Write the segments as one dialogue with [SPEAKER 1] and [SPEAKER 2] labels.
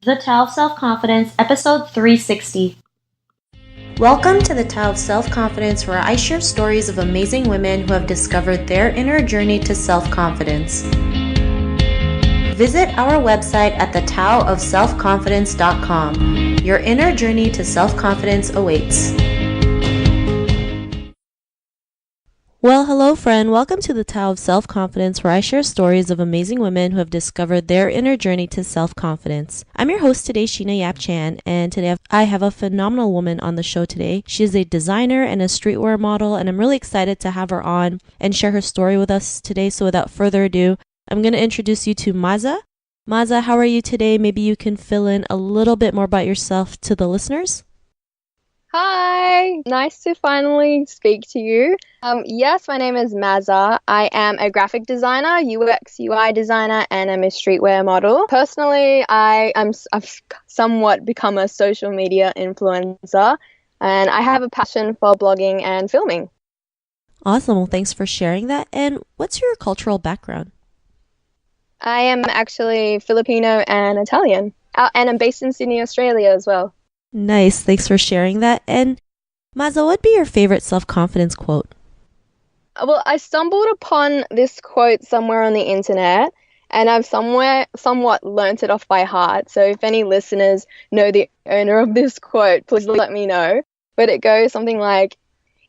[SPEAKER 1] The Tao of Self-Confidence, Episode 360. Welcome to the Tao of Self-Confidence, where I share stories of amazing women who have discovered their inner journey to self-confidence. Visit our website at thetaoofselfconfidence.com. Your inner journey to self-confidence awaits. Well, hello friend. Welcome to the Tao of Self-Confidence, where I share stories of amazing women who have discovered their inner journey to self-confidence. I'm your host today, Sheena Yap Chan, and today I have a phenomenal woman on the show today. She is a designer and a streetwear model, and I'm really excited to have her on and share her story with us today. So without further ado, I'm going to introduce you to Maza. Maza, how are you today? Maybe you can fill in a little bit more about yourself to the listeners.
[SPEAKER 2] Hi, nice to finally speak to you. Yes, my name is Maza. I am a graphic designer, UX, UI designer, and I'm a streetwear model. Personally, I've somewhat become a social media influencer, and I have a passion for blogging and filming.
[SPEAKER 1] Awesome. Well, thanks for sharing that. And what's your cultural background?
[SPEAKER 2] I am actually Filipino and Italian, and I'm based in Sydney, Australia as well.
[SPEAKER 1] Nice. Thanks for sharing that. And Maza, what would be your favorite self-confidence quote?
[SPEAKER 2] Well, I stumbled upon this quote somewhere on the internet, and I've somewhat learnt it off by heart. So if any listeners know the owner of this quote, please let me know. But it goes something like,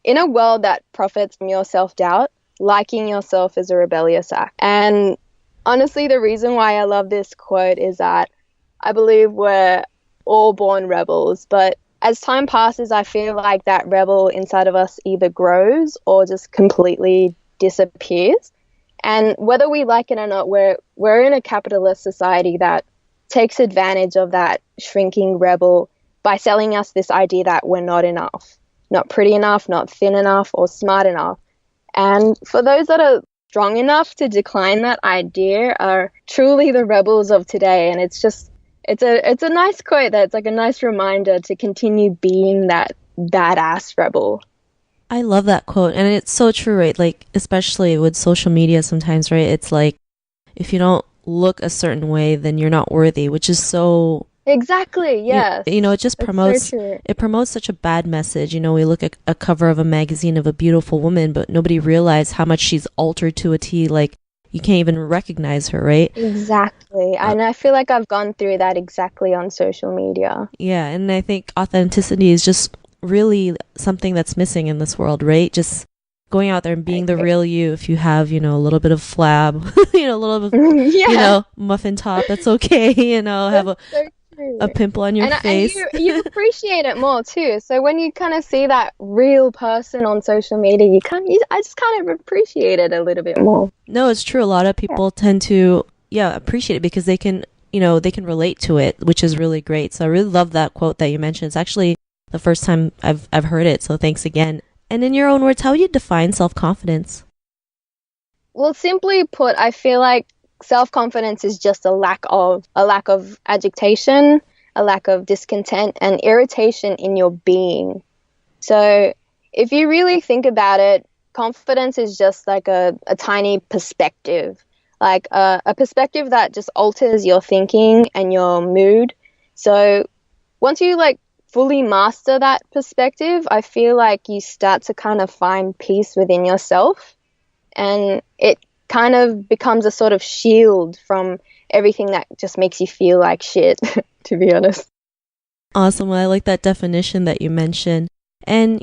[SPEAKER 2] in a world that profits from your self-doubt, liking yourself is a rebellious act. And honestly, the reason why I love this quote is that I believe we're all born rebels, but as time passes, I feel like that rebel inside of us either grows or just completely disappears. And whether we like it or not, we're in a capitalist society that takes advantage of that shrinking rebel by selling us this idea that we're not enough, not pretty enough, not thin enough, or smart enough. And for those that are strong enough to decline that idea are truly the rebels of today. And it's a nice quote that's like a nice reminder to continue being that badass rebel.
[SPEAKER 1] I love that quote. And it's so true, right? Like, especially with social media sometimes, right? It's like, if you don't look a certain way, then you're not worthy, which is so...
[SPEAKER 2] Exactly, yes.
[SPEAKER 1] It just promotes, it promotes such a bad message. We look at a cover of a magazine of a beautiful woman, but nobody realized how much she's altered to a T. Like, you can't even recognize her, right?
[SPEAKER 2] Exactly. And I feel like I've gone through that exactly on social media.
[SPEAKER 1] Yeah, and I think authenticity is just really something that's missing in this world, right? Just going out there and being the real you. If you have, a little bit of flab, a little bit,
[SPEAKER 2] yeah.
[SPEAKER 1] Muffin top, that's okay. Have a pimple on your face.
[SPEAKER 2] And you appreciate it more too. So when you kind of see that real person on social media, I just kind of appreciate it a little bit more.
[SPEAKER 1] No, it's true. A lot of people tend to, appreciate it because they can, they can relate to it, which is really great. So I really love that quote that you mentioned. It's actually the first time I've heard it. So thanks again. And in your own words, how would you define self-confidence?
[SPEAKER 2] Well, simply put, I feel like self-confidence is just a lack of agitation, a lack of discontent and irritation in your being. So if you really think about it, confidence is just like a tiny perspective, like a perspective that just alters your thinking and your mood. So once you fully master that perspective, I feel like you start to kind of find peace within yourself, and it kind of becomes a sort of shield from everything that just makes you feel like shit, to be honest.
[SPEAKER 1] Awesome. Well, I like that definition that you mentioned. And,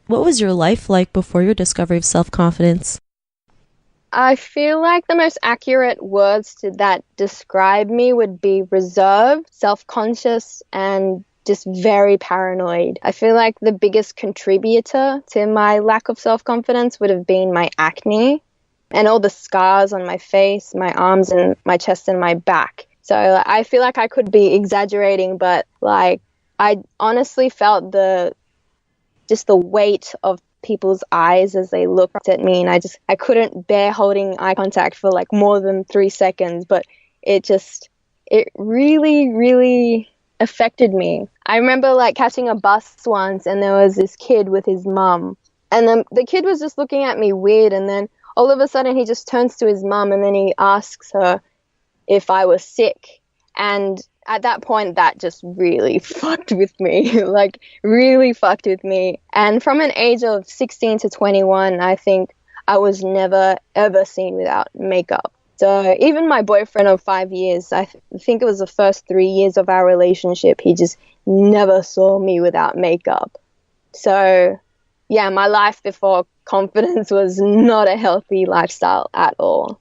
[SPEAKER 1] what was your life like before your discovery of self-confidence?
[SPEAKER 2] I feel like the most accurate words that describe me would be reserved, self-conscious, and just very paranoid. I feel like the biggest contributor to my lack of self-confidence would have been my acne and all the scars on my face, my arms and my chest and my back. So I feel like I could be exaggerating, but I honestly felt the weight of people's eyes as they looked at me, and I couldn't bear holding eye contact for more than 3 seconds, but it really, really affected me. I remember catching a bus once, and there was this kid with his mum, and then the kid was just looking at me weird, and then all of a sudden he just turns to his mum and then he asks her if I was sick. And at that point, that just really fucked with me, like really fucked with me. And from an age of 16 to 21, I think I was never ever seen without makeup. So even my boyfriend of 5 years, think it was the first 3 years of our relationship, he just never saw me without makeup. So yeah, my life before confidence was not a healthy lifestyle at all.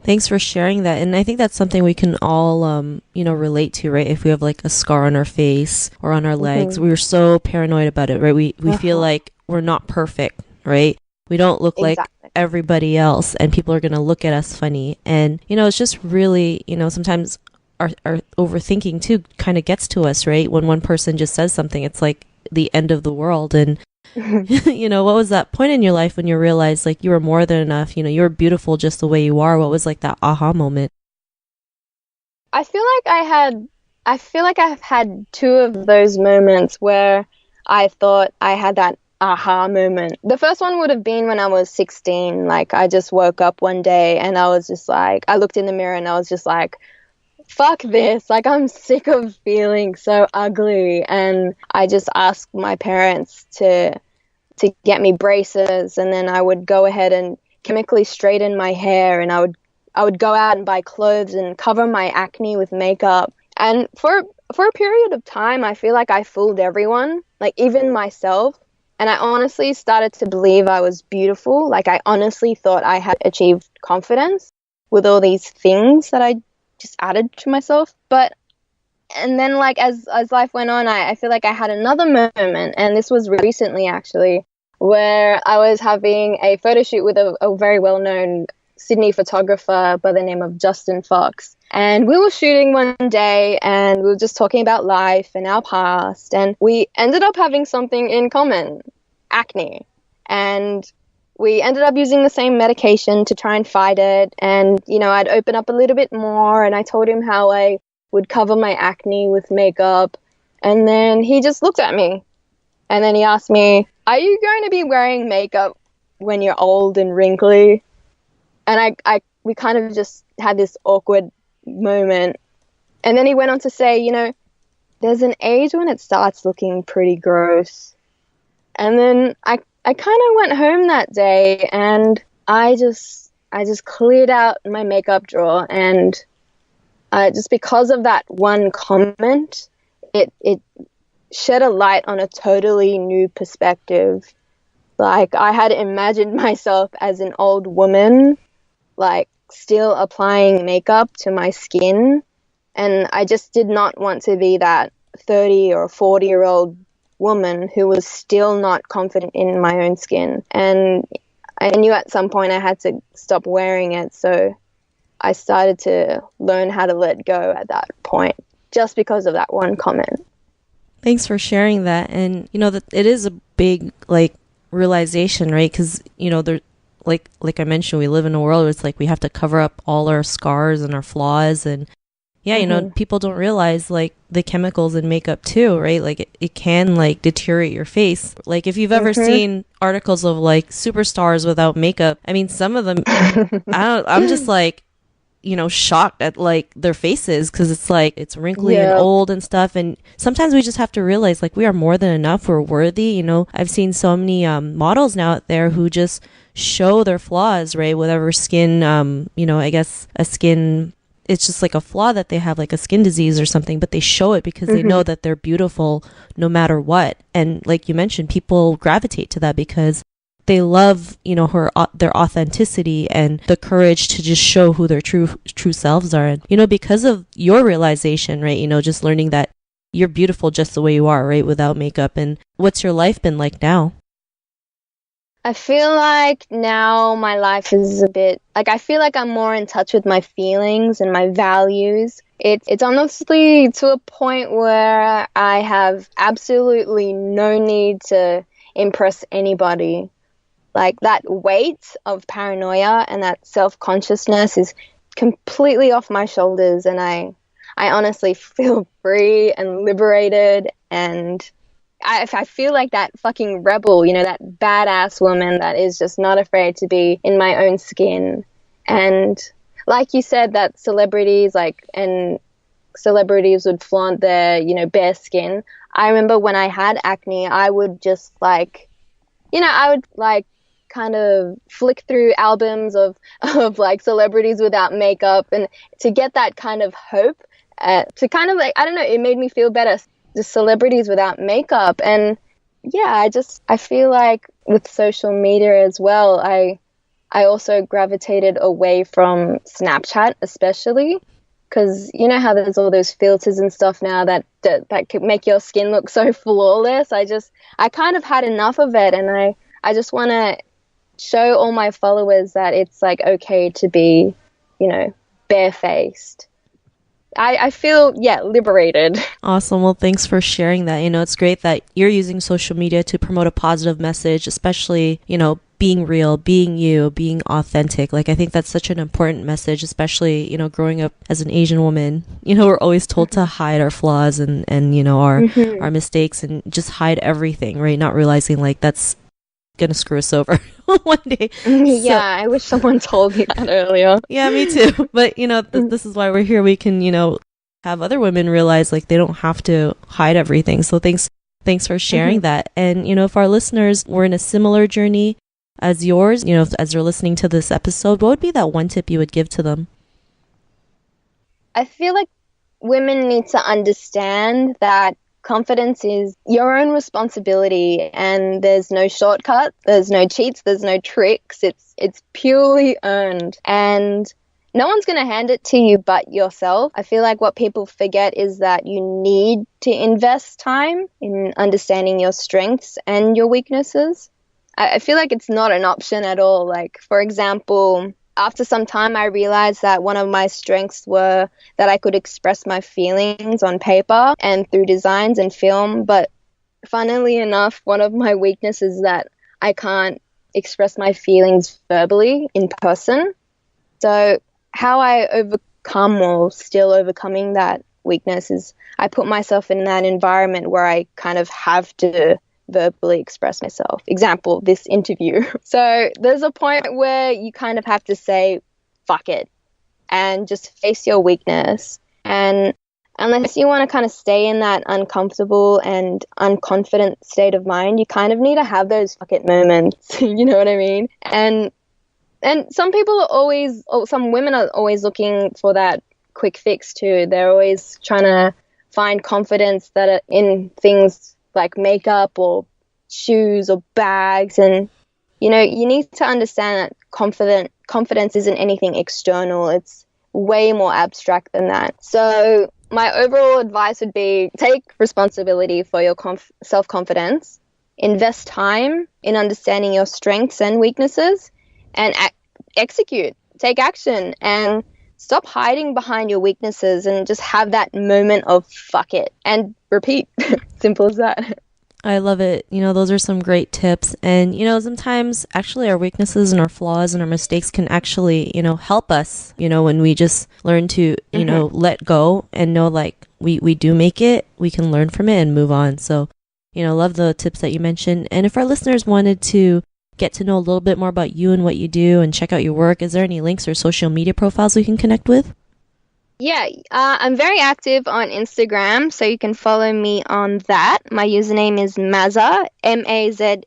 [SPEAKER 1] Thanks for sharing that. And I think that's something we can all, relate to, right? If we have like a scar on our face or on our legs,
[SPEAKER 2] Hmm.
[SPEAKER 1] we're so paranoid about it, right? We feel
[SPEAKER 2] Uh-huh.
[SPEAKER 1] like we're not perfect, right? We don't look like
[SPEAKER 2] Exactly.
[SPEAKER 1] everybody else and people are going to look at us funny. And, it's just really, sometimes our overthinking too kind of gets to us, right? When one person just says something, it's like the end of the world. And what was that point in your life when you realized like you were more than enough? You were beautiful just the way you are. What was like that aha moment?
[SPEAKER 2] I feel like I feel like I've had two of those moments where I thought I had that aha moment. The first one would have been when I was 16. Like, I just woke up one day and I was just like, I looked in the mirror and I was just like, fuck this. Like, I'm sick of feeling so ugly. And I just asked my parents to get me braces, and then I would go ahead and chemically straighten my hair, and I would go out and buy clothes and cover my acne with makeup. And for a period of time, I feel like I fooled everyone, like even myself. And I honestly started to believe I was beautiful. Like, I honestly thought I had achieved confidence with all these things that I just added to myself. But and then, like, as life went on, I feel like I had another moment, and this was recently actually, where I was having a photo shoot with a very well known Sydney photographer by the name of Justin Fox. And we were shooting one day and we were just talking about life and our past, and we ended up having something in common: acne. And we ended up using the same medication to try and fight it. And, I'd open up a little bit more and I told him how I would cover my acne with makeup. And then he just looked at me and then he asked me, "Are you going to be wearing makeup when you're old and wrinkly?" And we kind of just had this awkward moment. And then he went on to say, there's an age when it starts looking pretty gross. And then I kind of went home that day and I just cleared out my makeup drawer, and just because of that one comment, it shed a light on a totally new perspective. Like, I had imagined myself as an old woman, like still applying makeup to my skin, and I just did not want to be that 30 or 40-year-old woman who was still not confident in my own skin. And I knew at some point I had to stop wearing it, so I started to learn how to let go at that point, just because of that one comment.
[SPEAKER 1] Thanks for sharing that. And that it is a big like realization, right? Because there, like I mentioned, we live in a world where it's like we have to cover up all our scars and our flaws, and yeah,
[SPEAKER 2] Hmm.
[SPEAKER 1] people don't realize like the chemicals in makeup too, right? Like it can like deteriorate your face. Like if you've ever
[SPEAKER 2] Hmm.
[SPEAKER 1] seen articles of like superstars without makeup, I mean, some of them, I'm just like, shocked at like their faces because it's like it's wrinkly and
[SPEAKER 2] Yeah.
[SPEAKER 1] old and stuff. And sometimes we just have to realize like we are more than enough. We're worthy. I've seen so many models now out there who just show their flaws, right? Whatever skin, I guess a skin, it's just like a flaw that they have, like a skin disease or something, but they show it because they know
[SPEAKER 2] Hmm.
[SPEAKER 1] that they're beautiful no matter what. And like you mentioned, people gravitate to that because they love, their authenticity and the courage to just show who their true selves are. And because of your realization, right, just learning that you're beautiful just the way you are, right, without makeup. And what's your life been like now?
[SPEAKER 2] I feel like now my life is a bit like, I feel like I'm more in touch with my feelings and my values. It's honestly to a point where I have absolutely no need to impress anybody. Like, that weight of paranoia and that self-consciousness is completely off my shoulders, and I honestly feel free and liberated. And I feel like that fucking rebel, that badass woman that is just not afraid to be in my own skin. And like you said, that celebrities like and celebrities would flaunt their, bare skin. I remember when I had acne, I would just I would kind of flick through albums of like celebrities without makeup, and to get that kind of hope, to kind of I don't know, it made me feel better. Just celebrities without makeup. And yeah, I feel like with social media as well, I also gravitated away from Snapchat, especially because you know how there's all those filters and stuff now that can make your skin look so flawless. I kind of had enough of it, and I just want to show all my followers that it's like okay to be, barefaced. I feel, liberated.
[SPEAKER 1] Awesome. Well, thanks for sharing that. It's great that you're using social media to promote a positive message, especially, being real, being you, being authentic. Like, I think that's such an important message, especially, growing up as an Asian woman. We're always told to hide our flaws and our mistakes and just hide everything, right? Not realizing like that's gonna screw us over one day.
[SPEAKER 2] Yeah, I wish someone told me that earlier.
[SPEAKER 1] Yeah, me too. But this is why we're here. We can have other women realize like they don't have to hide everything. So thanks for sharing that. And if our listeners were in a similar journey as yours, as you're listening to this episode, what would be that one tip you would give to them?
[SPEAKER 2] I feel like women need to understand that confidence is your own responsibility, and there's no shortcut, there's no cheats, there's no tricks. It's purely earned, and no one's going to hand it to you but yourself. I feel like what people forget is that you need to invest time in understanding your strengths and your weaknesses. I feel like it's not an option at all. Like, for example, after some time, I realized that one of my strengths were that I could express my feelings on paper and through designs and film. But funnily enough, one of my weaknesses is that I can't express my feelings verbally in person. So how I overcome or still overcoming that weakness is I put myself in that environment where I kind of have to verbally express myself. Example, this interview. So there's a point where you kind of have to say, fuck it, and just face your weakness. And unless you want to kind of stay in that uncomfortable and unconfident state of mind, you kind of need to have those fuck it moments. You know what I mean? And some people are always, or some women are always looking for that quick fix too. They're always trying to find confidence that are in things like makeup or shoes or bags. And you need to understand that confidence isn't anything external. It's way more abstract than that. So my overall advice would be take responsibility for your self-confidence, invest time in understanding your strengths and weaknesses, and execute, take action, and stop hiding behind your weaknesses and just have that moment of fuck it and repeat. Simple as that.
[SPEAKER 1] I love it. Those are some great tips. And, sometimes actually our weaknesses and our flaws and our mistakes can actually, help us, when we just learn to, let go and know like we do make it, we can learn from it and move on. So, love the tips that you mentioned. And if our listeners wanted to get to know a little bit more about you and what you do and check out your work, is there any links or social media profiles we can connect with?
[SPEAKER 2] Yeah, I'm very active on Instagram, so you can follow me on that. My username is Maza, Mazaa.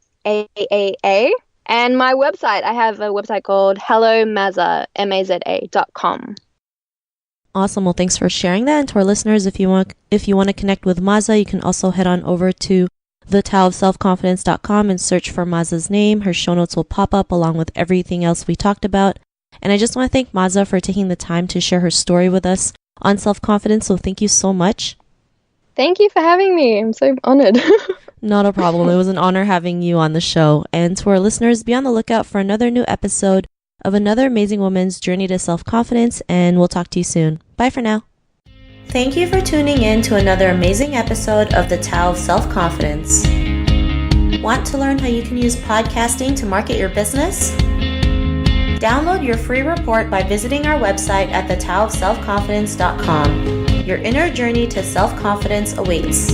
[SPEAKER 2] And my website, I have a website called hellomaza.com.
[SPEAKER 1] Awesome. Well, thanks for sharing that. And to our listeners, if you want to connect with Maza, you can also head on over to thetaoofselfconfidence.com and search for Maza's name. Her show notes will pop up along with everything else we talked about. And I just want to thank Maza for taking the time to share her story with us on self-confidence. So thank you so much.
[SPEAKER 2] Thank you for having me. I'm so honored.
[SPEAKER 1] Not a problem. It was an honor having you on the show. And to our listeners, be on the lookout for another new episode of another amazing woman's journey to self-confidence. And we'll talk to you soon. Bye for now. Thank you for tuning in to another amazing episode of the Tao of Self-Confidence. Want to learn how you can use podcasting to market your business? Download your free report by visiting our website at thetaoofselfconfidence.com. Your inner journey to self-confidence awaits.